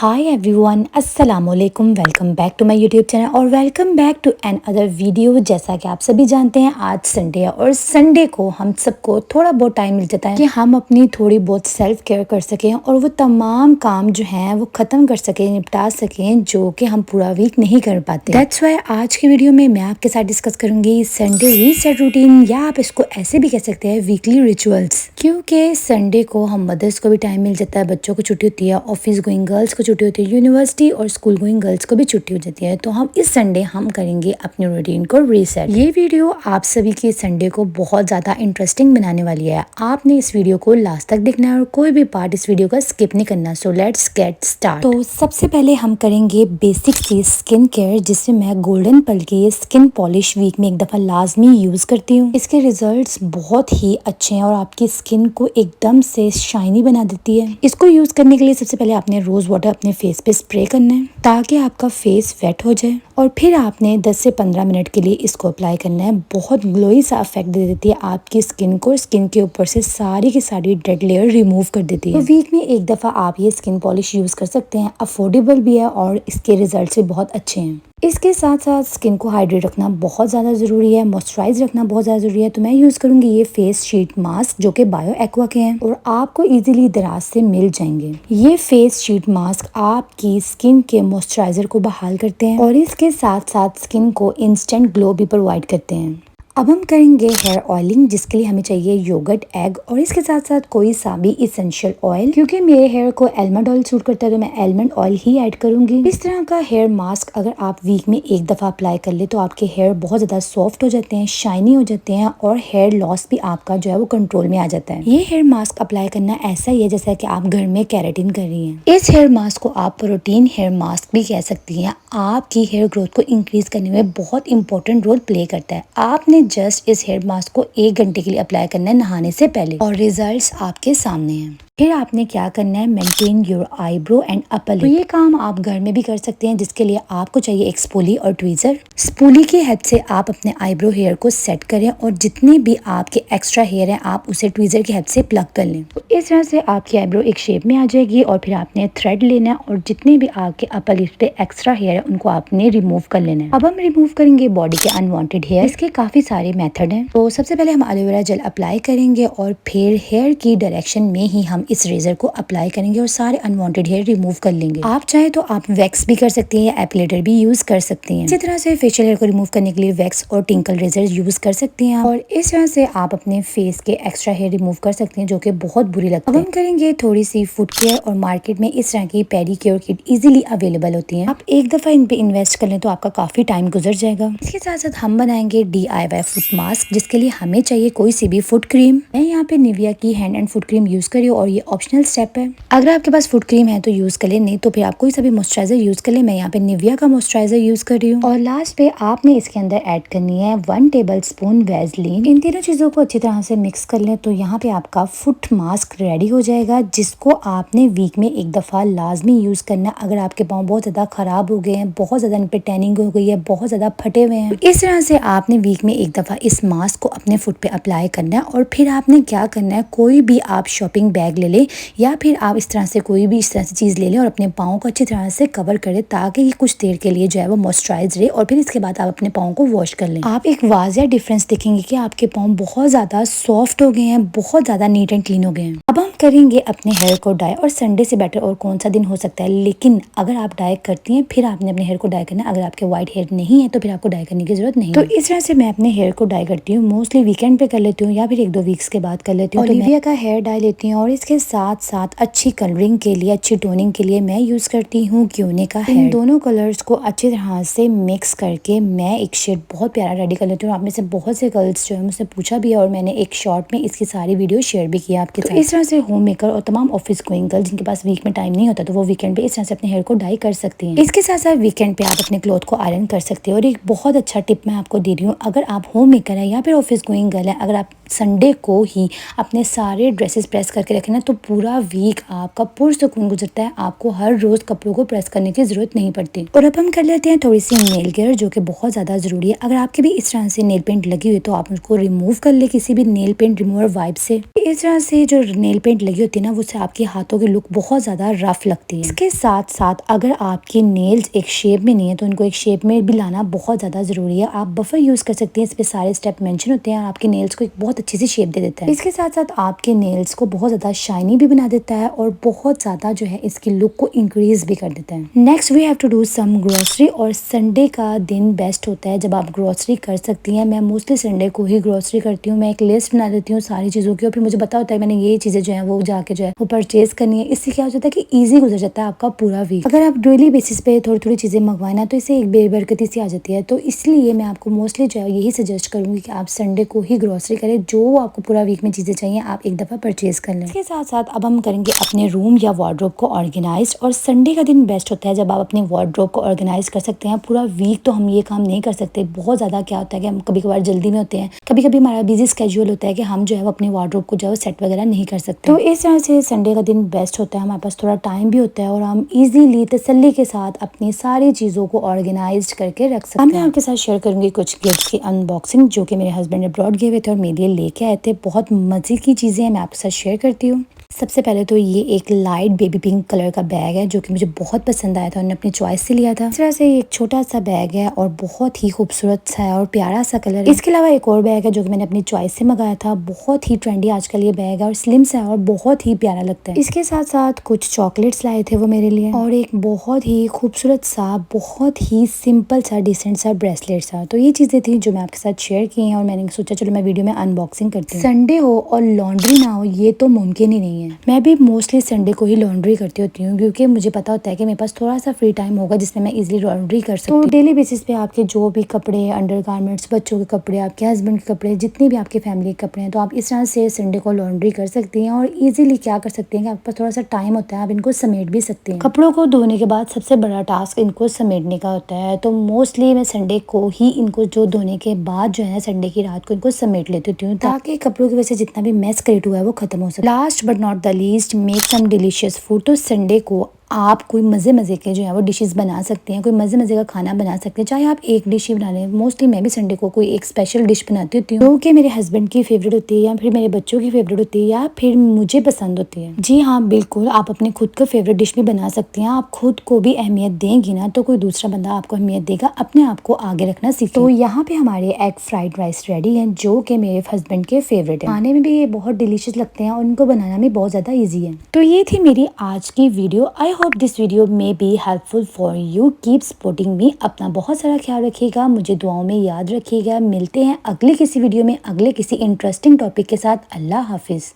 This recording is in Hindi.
हाय एवरीवन, अस्सलाम वालेकुम। Welcome back to my YouTube channel और welcome back to another video. जैसा कि आप सभी जानते हैं आज संडे है और संडे को हम सबको थोड़ा बहुत टाइम मिल जाता है कि हम अपनी थोड़ी बहुत सेल्फ केयर कर सकें और वो तमाम काम जो हैं वो ख़त्म कर सकें, निपटा सकें, जो कि हम पूरा वीक नहीं कर पाते। दैट्स वाई आज की वीडियो में मैं आपके साथ डिस्कस करूंगी संडे रीसेट रूटीन, या आप इसको ऐसे भी कह सकते हैं वीकली रिचुअल्स। क्योंकि संडे को हम मदर्स को भी टाइम मिल जाता है, बच्चों को छुट्टी होती है, ऑफिस गोइंग गर्ल्स को छुट्टी होती है, यूनिवर्सिटी और स्कूल गोइंग गर्ल्स को भी छुट्टी हो जाती है। तो हम इस संडे हम करेंगे अपनी रूटीन को रीसेट। ये वीडियो आप सभी के संडे को बहुत ज्यादा इंटरेस्टिंग बनाने वाली है। आपने इस वीडियो को लास्ट तक देखना है और कोई भी पार्ट इस वीडियो का स्किप नहीं करना। So let's get start. तो सबसे पहले हम करेंगे बेसिक सी स्किन केयर, जिसमें मैं गोल्डन पल की स्किन पॉलिश वीक में एक दफा लाजमी यूज करती हूँ। इसके रिजल्ट्स बहुत ही अच्छे हैं और आपकी स्किन को एकदम से शाइनी बना देती है। इसको यूज करने के लिए सबसे पहले आपने रोज वाटर अपने फेस पे स्प्रे करना है ताकि आपका फेस वेट हो जाए, और फिर आपने 10 से 15 मिनट के लिए इसको अप्लाई करना है। बहुत ग्लोई सा इफेक्ट दे देती है आपकी स्किन को। स्किन के ऊपर से सारी की सारी डेड लेयर रिमूव कर देती है। तो वीक में एक दफा आप ये स्किन पॉलिश यूज कर सकते हैं। अफोर्डेबल भी है और इसके रिजल्ट भी बहुत अच्छे हैं। इसके साथ साथ स्किन को हाइड्रेट रखना बहुत ज़्यादा ज़रूरी है, मॉइस्चराइज रखना बहुत ज़्यादा ज़रूरी है। तो मैं यूज़ करूंगी ये फेस शीट मास्क जो कि बायो एक्वा के हैं और आपको इजीली दराज से मिल जाएंगे। ये फेस शीट मास्क आपकी स्किन के मॉइस्चराइजर को बहाल करते हैं और इसके साथ साथ स्किन को इंस्टेंट ग्लो भी प्रोवाइड करते हैं। अब हम करेंगे हेयर ऑयलिंग, जिसके लिए हमें चाहिए योगर्ट, एग और इसके साथ साथ कोई सा भी इसेंशियल ऑयल। क्योंकि मेरे हेयर को आलमंड ऑयल सूट करता है तो मैं आलमंड ऑयल ही ऐड करूंगी। इस तरह का हेयर मास्क अगर आप वीक में एक दफा अप्लाई कर ले तो आपके हेयर बहुत ज्यादा सॉफ्ट हो जाते हैं, शाइनी हो जाते हैं और हेयर लॉस भी आपका जो है वो कंट्रोल में आ जाता है। ये हेयर मास्क अप्लाई करना ऐसा ही है जैसा कि आप घर में केराटिन कर रही हैं। इस हेयर मास्क को आप प्रोटीन हेयर मास्क भी कह सकती हैं। आपकी हेयर ग्रोथ को इंक्रीज करने में बहुत इंपॉर्टेंट रोल प्ले करता है। आपने जस्ट इस हेयर मास्क को 1 घंटे के लिए अप्लाई करना है नहाने से पहले और रिजल्ट्स आपके सामने हैं। फिर आपने क्या करना है, maintain your eyebrow and upper lip. तो ये काम आप घर में भी कर सकते हैं, जिसके लिए आपको चाहिए एक स्पूली और ट्वीजर। स्पूली की हेल्प से आप अपने आईब्रो हेयर को सेट करें और जितने भी आपके एक्स्ट्रा हेयर हैं आप उसे ट्वीजर की हेल्प से प्लग कर लें। तो इस तरह से आपकी आईब्रो एक शेप में आ जाएगी और फिर आपने थ्रेड लेना है और जितने भी आपके अपर लिप पे एक्स्ट्रा हेयर है उनको आपने रिमूव कर लेना है। अब हम रिमूव करेंगे बॉडी के अनवांटेड हेयर। इसके काफी सारे मेथड हैं। तो सबसे पहले हम एलोवेरा जेल अप्लाई करेंगे और फिर हेयर की डायरेक्शन में ही हम इस रेजर को अप्लाई करेंगे और सारे अनवांटेड हेयर रिमूव कर लेंगे। आप चाहे तो आप वैक्स भी कर सकती हैं या एपिलेटर भी यूज कर सकती हैं। इसी तरह से फेशियल हेयर को रिमूव करने के लिए वैक्स और टिंकल रेजर यूज कर सकती हैं और इस तरह से आप अपने फेस के एक्स्ट्रा हेयर रिमूव कर सकती हैं जो कि बहुत बुरी लगती है। अब हम करेंगे थोड़ी सी फुट केयर और मार्केट में इस तरह की पेडिक्योर किट इजीली अवेलेबल होती है। आप एक दफा इन पे इन्वेस्ट कर लें तो आपका काफी टाइम गुजर जाएगा। इसके साथ साथ हम बनाएंगे DIY फुट मास्क, जिसके लिए हमें चाहिए कोई सी भी फुट क्रीम। मैं यहाँ पे निविया की hand and foot cream use कर रही हूँ और ये ऑप्शनल स्टेप है। अगर आपके पास फुट क्रीम है तो यूज कर ले, नहीं तो फिर आप कोई सा भी मॉइस्चराइजर यूज कर ले। मैं यहाँ पे निविया का मॉइस्चराइजर यूज कर रही हूँ। और लास्ट पे आपने इसके अंदर ऐड करनी है 1 टेबलस्पून वैसलीन। इन तीनों चीजों को अच्छी तरह से मिक्स कर लें तो यहाँ पे आपका फुट मास्क रेडी हो जाएगा, जिसको आपने वीक में एक दफा लाजमी यूज करना। अगर आपके पाँव बहुत ज्यादा खराब हो गए हैं, बहुत ज्यादा इन पे टैनिंग हो गई है, बहुत ज्यादा फटे हुए हैं, इस तरह से आपने वीक में एक दफा इस मास्क को अपने फुट पे अप्लाई करना है। और फिर आपने क्या करना है, कोई भी आप शॉपिंग बैग ले ले या फिर आप इस तरह से कोई भी इस तरह से चीज ले लें और अपने पाँव को अच्छी तरह से कवर करें ताकि ये कुछ देर के लिए जो है वो मॉइस्चराइज रहे और फिर इसके बाद आप अपने पाँव को वॉश कर लें। आप एक वाजिया डिफरेंस देखेंगे कि आपके पाँव बहुत ज्यादा सॉफ्ट हो गए हैं, बहुत ज्यादा नीट एंड क्लीन हो गए हैं। अब हम करेंगे अपने हेयर को डाई, और संडे से बेटर और कौन सा दिन हो सकता है। लेकिन अगर आप डाई करती हैं फिर आपने अपने हेयर को डाई करना है। अगर आपके व्हाइट हेयर नहीं है तो फिर आपको डाई करने की जरूरत नहीं। तो इस तरह से मैं अपने हेयर को डाई करती हूँ। मोस्टली वीकेंड पे कर लेती हूँ या फिर 1-2 वीक्स के बाद कर लेती हूँ। ओलिविया का हेयर डाई लेती हूँ और इसके साथ साथ अच्छी कलरिंग के लिए, अच्छी टोनिंग के लिए मैं यूज करती हूँ क्यूने का हेयर। इन दोनों कलर्स को अच्छी तरह से मिक्स करके मैं एक शेड बहुत प्यारा रेडी कर लेती हूँ। आप में से बहुत से गर्ल्स जो है मुझसे पूछा भी है और मैंने एक शॉर्ट में इसकी सारी वीडियो शेयर भी किया आपके साथ। इस तरह से होम मेकर और तमाम ऑफिस गोइंग गर्ल जिनके पास वीक में टाइम नहीं होता तो वो वीकेंड पे इस तरह से अपने हेयर को डाई कर सकती हैं। इसके साथ साथ वीकेंड पे आप अपने क्लॉथ को आयरन कर सकते हो। और एक बहुत अच्छा टिप मैं आपको दे रही हूँ, अगर आप होम मेकर है या फिर ऑफिस गोइंग गर्ल है, अगर आप संडे को ही अपने सारे ड्रेसेस प्रेस करके रखें ना तो पूरा वीक आपका पुरसुकून गुजरता है, आपको हर रोज कपड़ों को प्रेस करने की जरूरत नहीं पड़ती। और अब हम कर लेते हैं थोड़ी सी नेल केयर, जो कि बहुत ज्यादा जरूरी है। अगर आपके भी इस तरह से नेल पेंट लगी हुई तो आप उसको रिमूव कर ले किसी भी नेल पेंट रिमूवर वाइप से। इस तरह से जो नेल पेंट लगी होती है ना, उससे आपके हाथों की लुक बहुत ज्यादा रफ लगती है। इसके साथ साथ अगर आपकी नेल्स एक शेप में नहीं है तो उनको एक शेप में भी लाना बहुत ज्यादा जरूरी है। आप बफर यूज कर सकते हैं, इस पे सारे स्टेप मेंशन होते हैं और आपके नेल्स को एक बहुत अच्छी सी शेप दे देता है। इसके साथ साथ आपके नेल्स को बहुत ज्यादा शाइनी भी बना देता है और बहुत ज्यादा जो है इसकी लुक को इंक्रीज भी कर देता है। Next we have to do some grocery, और संडे का दिन बेस्ट होता है जब आप ग्रोसरी कर सकती हैं। मैं मोस्टली संडे को ही ग्रोसरी करती हूँ। मैं एक लिस्ट बना देती हूँ सारी चीजों की और फिर मुझे पता होता है मैंने ये चीजें जो है वो जाके जो है वो परचेज करनी है। इससे क्या हो जाता है कि इजी गुजर जाता है आपका पूरा वीक। अगर आप डेली बेसिस पे थोड़ी थोड़ी चीजें मंगवाए ना तो इससे एक बेबरकती सी आ जाती है। तो इसलिए मैं आपको मोस्टली जो है यही सजेस्ट करूंगी कि आप संडे को ही ग्रोसरी करें। जो आपको पूरा वीक में चीजें चाहिए आप एक दफा परचेज कर लें। इसके साथ साथ अब हम करेंगे अपने रूम या वार्डरोब को ऑर्गेनाइज। और संडे का दिन बेस्ट होता है जब आप अपने वार्डरोब को ऑर्गेनाइज कर सकते हैं। पूरा वीक तो हम ये काम नहीं कर सकते। बहुत ज्यादा क्या होता है कि हम कभी कभार जल्दी में होते हैं, कभी कभी हमारा बिजी स्केड्यूल होता है कि हम जो है अपने वार्डरोब को जो है सेट वगैरह नहीं कर सकते। तो इस तरह से संडे का दिन बेस्ट होता है। हमारे पास थोड़ा टाइम भी होता है और हम इजीली तसल्ली के साथ अपनी सारी चीजों को ऑर्गेनाइज करके रख सकते हैं। मैं आपके साथ शेयर करूंगी कुछ गिफ्ट्स की अनबॉक्सिंग जो कि मेरे हस्बैंड अब्रॉड गए हुए थे और मेरे लिए लेके आए थे। बहुत मजे की चीजें मैं आपके साथ शेयर करती हूँ। सबसे पहले तो ये एक लाइट बेबी पिंक कलर का बैग है जो कि मुझे बहुत पसंद आया था, उन्होंने अपनी चॉइस से लिया था। इस तरह से एक छोटा सा बैग है और बहुत ही खूबसूरत सा है और प्यारा सा कलर है। इसके अलावा एक और बैग है जो कि मैंने अपनी चॉइस से मंगाया था। बहुत ही ट्रेंडी आजकल ये बैग है और स्लिम सा है और बहुत ही प्यारा लगता है। इसके साथ साथ कुछ चॉकलेट्स लाए थे वो मेरे लिए और एक बहुत ही खूबसूरत सा बहुत ही सिंपल सा डिसेंट सा ब्रेसलेट सा। तो ये चीजें थी जो मैं आपके साथ शेयर की हैं और मैंने सोचा चलो मैं वीडियो में अनबॉक्सिंग करती हूँ। संडे हो और लॉन्ड्री ना हो ये तो मुमकिन ही नहीं है। मैं भी मोस्टली संडे को ही लॉन्ड्री करती होती हूँ क्योंकि मुझे पता होता है कि मेरे पास थोड़ा सा फ्री टाइम होगा जिसमें मैं इजीली लॉन्ड्री कर सकती हूँ। तो डेली बेसिस पे आपके जो भी कपड़े, अंडरगारमेंट्स, बच्चों के कपड़े, आपके हस्बैंड के कपड़े, जितने भी आपके फैमिली के कपड़े हैं, तो आप इस तरह से संडे को लॉन्ड्री कर सकती हैं और इजीली क्या कर सकती हैं कि आपके पास थोड़ा सा टाइम होता है, आप इनको समेट भी सकती हैं। कपड़ों को धोने के बाद सबसे बड़ा टास्क इनको समेटने का होता है। तो मोस्टली मैं संडे को ही इनको जो धोने के बाद जो है संडे की रात को इनको समेट लेती हूँ ताकि कपड़ों की वजह से जितना भी मैस क्रिएट हुआ है वो खत्म हो सके। Last but not the least, make some delicious food. तो संडे को आप कोई मज़े के जो है वो डिशेस बना सकते हैं, कोई मज़े का खाना बना सकते हैं, चाहे आप एक डिश ही बना लें। मोस्टली मैं भी संडे को कोई एक स्पेशल डिश बनाती होती हूँ जो कि मेरे हस्बैंड की फेवरेट होती है या फिर मेरे बच्चों की फेवरेट होती है या फिर मुझे पसंद होती है। जी हाँ, बिल्कुल, आप अपने खुद का फेवरेट डिश भी बना सकती हैं। आप खुद को भी अहमियत देंगी ना तो कोई दूसरा बंदा आपको अहमियत देगा। अपने आप को आगे रखना सीखें। तो यहाँ पे हमारे एग फ्राइड राइस रेडी है जो कि मेरे हस्बैंड के फेवरेट है। खाने में भी ये बहुत डिलीशियस लगते हैं और इनको बनाना भी बहुत ज्यादा ईजी है। तो ये थी मेरी आज की video. I hope this video may be helpful for you. Keep supporting me. अपना बहुत सारा ख्याल रखिएगा, मुझे दुआओं में याद रखिएगा। मिलते हैं अगले किसी वीडियो में अगले किसी इंटरेस्टिंग टॉपिक के साथ। अल्लाह हाफिज।